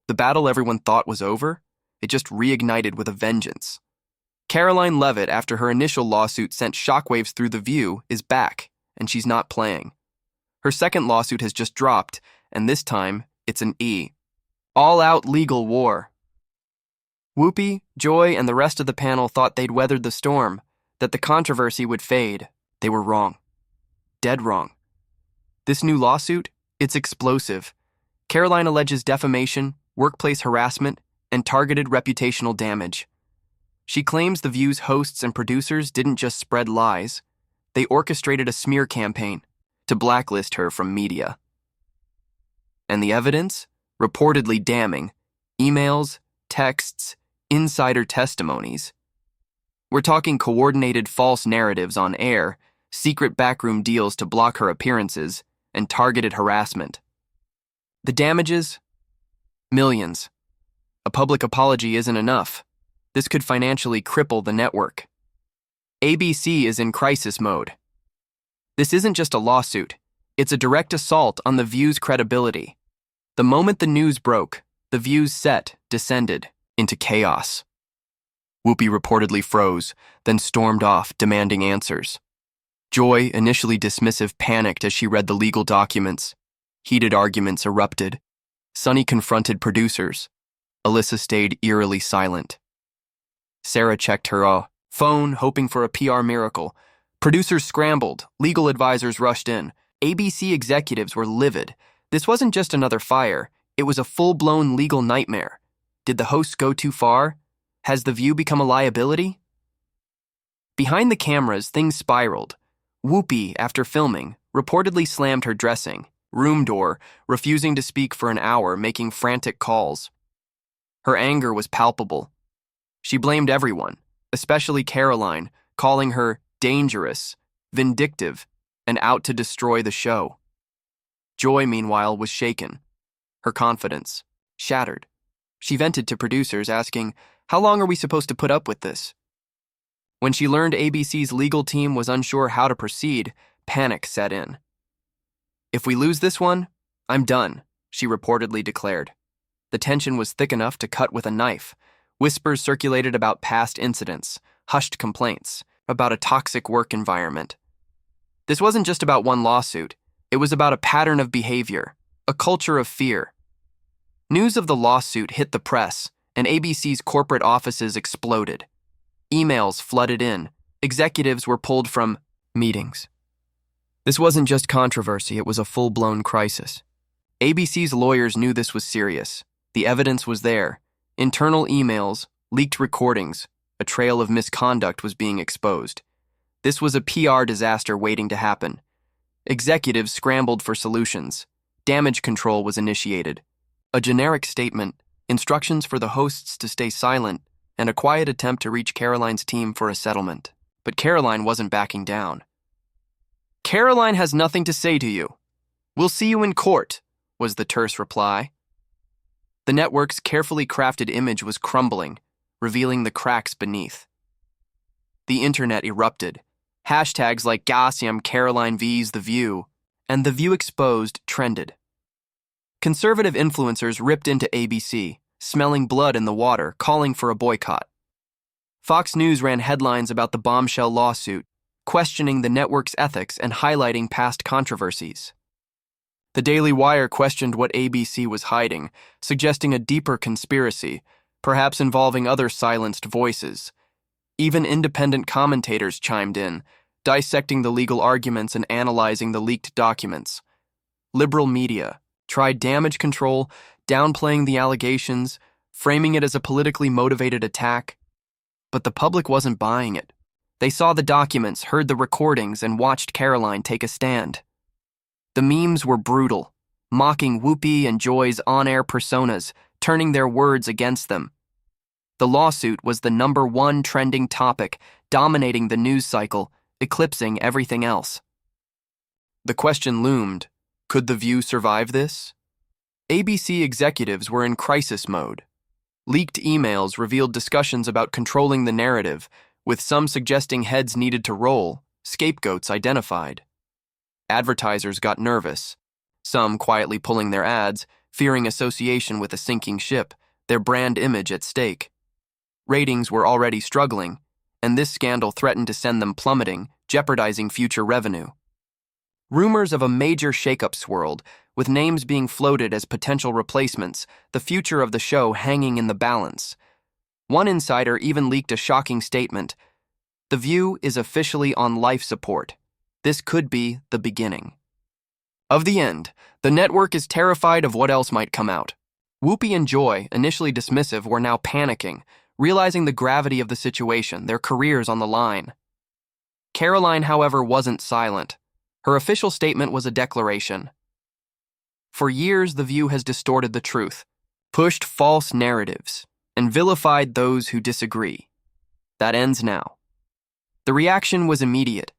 The battle everyone thought was over, it just reignited with a vengeance. Caroline Leavitt, after her initial lawsuit sent shockwaves through the View, is back, and she's not playing. Her second lawsuit has just dropped, and this time, it's an E. All-out legal war. Whoopi, Joy, and the rest of the panel thought they'd weathered the storm, that the controversy would fade. They were wrong. Dead wrong. This new lawsuit, it's explosive. Caroline alleges defamation, workplace harassment, and targeted reputational damage. She claims the View's hosts and producers didn't just spread lies, they orchestrated a smear campaign to blacklist her from media. And the evidence? Reportedly damning. Emails, texts, insider testimonies. We're talking coordinated false narratives on air, secret backroom deals to block her appearances, and targeted harassment. The damages? Millions. A public apology isn't enough. This could financially cripple the network. ABC is in crisis mode. This isn't just a lawsuit. It's a direct assault on the View's credibility. The moment the news broke, the View's set descended into chaos. Whoopi reportedly froze, then stormed off, demanding answers. Joy, initially dismissive, panicked as she read the legal documents. Heated arguments erupted. Sunny confronted producers. Alyssa stayed eerily silent. Sarah checked her phone, hoping for a PR miracle. Producers scrambled. Legal advisors rushed in. ABC executives were livid. This wasn't just another fire. It was a full-blown legal nightmare. Did the hosts go too far? Has the View become a liability? Behind the cameras, things spiraled. Whoopi, after filming, reportedly slammed her dressing room door, refusing to speak for an hour, making frantic calls. Her anger was palpable. She blamed everyone, especially Caroline, calling her dangerous, vindictive, and out to destroy the show. Joy, meanwhile, was shaken. Her confidence shattered. She vented to producers, asking, "How long are we supposed to put up with this?" When she learned ABC's legal team was unsure how to proceed, panic set in. "If we lose this one, I'm done," she reportedly declared. The tension was thick enough to cut with a knife. Whispers circulated about past incidents, hushed complaints, about a toxic work environment. This wasn't just about one lawsuit. It was about a pattern of behavior, a culture of fear. News of the lawsuit hit the press, and ABC's corporate offices exploded. Emails flooded in. Executives were pulled from meetings. This wasn't just controversy, it was a full-blown crisis. ABC's lawyers knew this was serious. The evidence was there. Internal emails, leaked recordings, a trail of misconduct was being exposed. This was a PR disaster waiting to happen. Executives scrambled for solutions. Damage control was initiated. A generic statement, instructions for the hosts to stay silent, and a quiet attempt to reach Caroline's team for a settlement. But Caroline wasn't backing down. "Caroline has nothing to say to you. We'll see you in court," was the terse reply. The network's carefully crafted image was crumbling, revealing the cracks beneath. The internet erupted. Hashtags like Gossiam Caroline vs. The View and The View Exposed trended. Conservative influencers ripped into ABC, smelling blood in the water, calling for a boycott. Fox News ran headlines about the Bombshell lawsuit, questioning the network's ethics and highlighting past controversies. The Daily Wire questioned what ABC was hiding, suggesting a deeper conspiracy, perhaps involving other silenced voices. Even independent commentators chimed in, dissecting the legal arguments and analyzing the leaked documents. Liberal media tried damage control, downplaying the allegations, framing it as a politically motivated attack. But the public wasn't buying it. They saw the documents, heard the recordings, and watched Caroline take a stand. The memes were brutal, mocking Whoopi and Joy's on-air personas, turning their words against them. The lawsuit was the #1 trending topic, dominating the news cycle, eclipsing everything else. The question loomed, could The View survive this? ABC executives were in crisis mode. Leaked emails revealed discussions about controlling the narrative, with some suggesting heads needed to roll, scapegoats identified. Advertisers got nervous, some quietly pulling their ads, fearing association with a sinking ship, their brand image at stake. Ratings were already struggling, and this scandal threatened to send them plummeting, jeopardizing future revenue. Rumors of a major shakeup swirled, with names being floated as potential replacements, the future of the show hanging in the balance. One insider even leaked a shocking statement: "The View is officially on life support. This could be the beginning." Of the end, the network is terrified of what else might come out. Whoopi and Joy, initially dismissive, were now panicking, realizing the gravity of the situation, their careers on the line. Caroline, however, wasn't silent. Her official statement was a declaration. For years, The View has distorted the truth, pushed false narratives, and vilified those who disagree. That ends now. The reaction was immediate.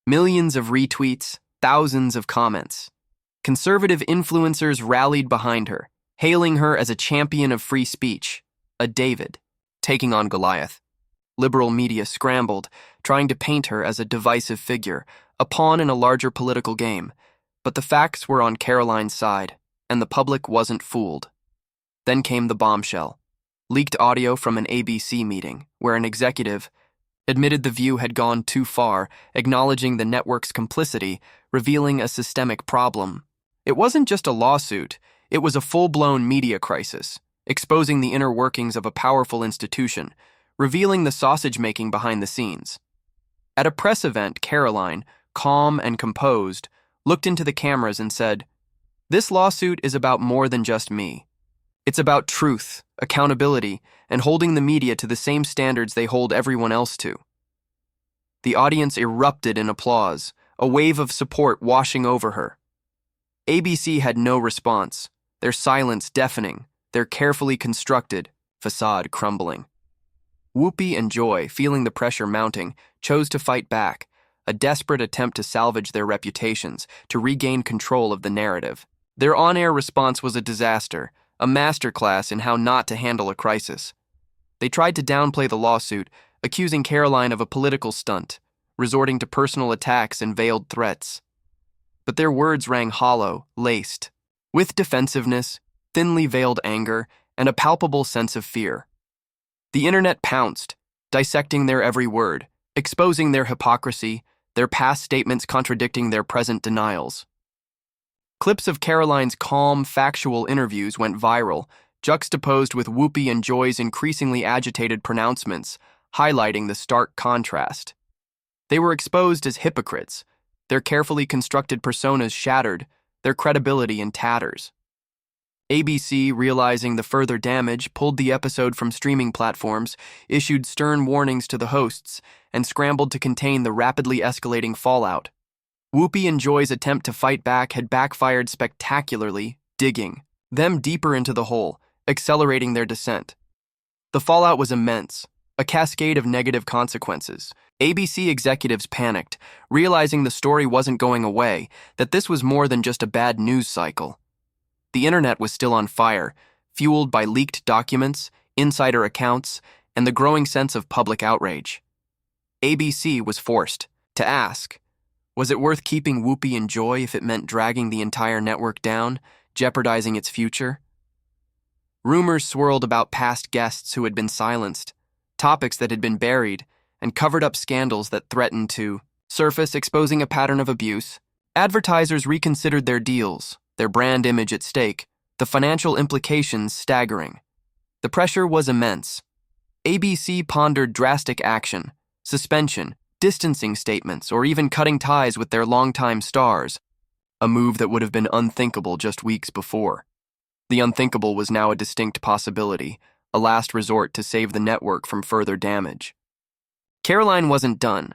Millions of retweets, thousands of comments. Conservative influencers rallied behind her, hailing her as a champion of free speech, a David, taking on Goliath. Liberal media scrambled, trying to paint her as a divisive figure, a pawn in a larger political game. But the facts were on Caroline's side, and the public wasn't fooled. Then came the bombshell. Leaked audio from an ABC meeting, where an executive admitted The View had gone too far, acknowledging the network's complicity, revealing a systemic problem. It wasn't just a lawsuit, it was a full-blown media crisis, exposing the inner workings of a powerful institution, revealing the sausage-making behind the scenes. At a press event, Caroline, calm and composed, looked into the cameras and said, "This lawsuit is about more than just me. It's about truth, accountability, and holding the media to the same standards they hold everyone else to." The audience erupted in applause, a wave of support washing over her. ABC had no response, their silence deafening, their carefully constructed facade crumbling. Whoopi and Joy, feeling the pressure mounting, chose to fight back, a desperate attempt to salvage their reputations, to regain control of the narrative. Their on-air response was a disaster, a masterclass in how not to handle a crisis. They tried to downplay the lawsuit, accusing Caroline of a political stunt, resorting to personal attacks and veiled threats. But their words rang hollow, laced, with defensiveness, thinly veiled anger, and a palpable sense of fear. The internet pounced, dissecting their every word, exposing their hypocrisy, their past statements contradicting their present denials. Clips of Caroline's calm, factual interviews went viral, juxtaposed with Whoopi and Joy's increasingly agitated pronouncements, highlighting the stark contrast. They were exposed as hypocrites, their carefully constructed personas shattered, their credibility in tatters. ABC, realizing the further damage, pulled the episode from streaming platforms, issued stern warnings to the hosts, and scrambled to contain the rapidly escalating fallout. Whoopi and Joy's attempt to fight back had backfired spectacularly, digging them deeper into the hole, accelerating their descent. The fallout was immense, a cascade of negative consequences. ABC executives panicked, realizing the story wasn't going away, that this was more than just a bad news cycle. The internet was still on fire, fueled by leaked documents, insider accounts, and the growing sense of public outrage. ABC was forced to ask, was it worth keeping Whoopi and Joy if it meant dragging the entire network down, jeopardizing its future? Rumors swirled about past guests who had been silenced, topics that had been buried, and covered-up scandals that threatened to surface, exposing a pattern of abuse. Advertisers reconsidered their deals, their brand image at stake, the financial implications staggering. The pressure was immense. ABC pondered drastic action, suspension, distancing statements, or even cutting ties with their longtime stars, a move that would have been unthinkable just weeks before. The unthinkable was now a distinct possibility, a last resort to save the network from further damage. Caroline wasn't done.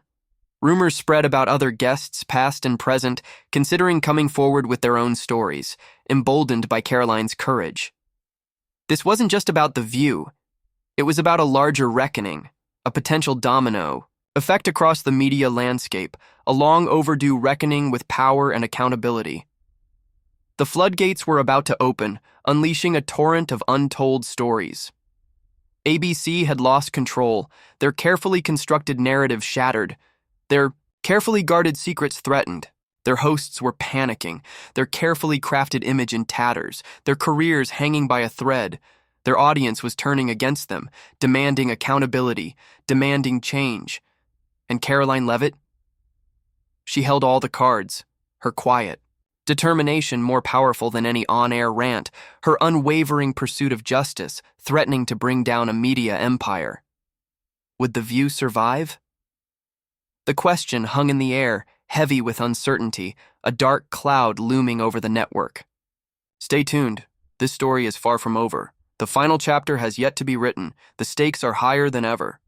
Rumors spread about other guests, past and present, considering coming forward with their own stories, emboldened by Caroline's courage. This wasn't just about The View. It was about a larger reckoning, a potential domino effect across the media landscape, a long-overdue reckoning with power and accountability. The floodgates were about to open, unleashing a torrent of untold stories. ABC had lost control, their carefully constructed narrative shattered, their carefully guarded secrets threatened. Their hosts were panicking, their carefully crafted image in tatters, their careers hanging by a thread. Their audience was turning against them, demanding accountability, demanding change. And Caroline Levit? She held all the cards, her quiet, determination more powerful than any on-air rant, her unwavering pursuit of justice, threatening to bring down a media empire. Would The View survive? The question hung in the air, heavy with uncertainty, a dark cloud looming over the network. Stay tuned. This story is far from over. The final chapter has yet to be written. The stakes are higher than ever.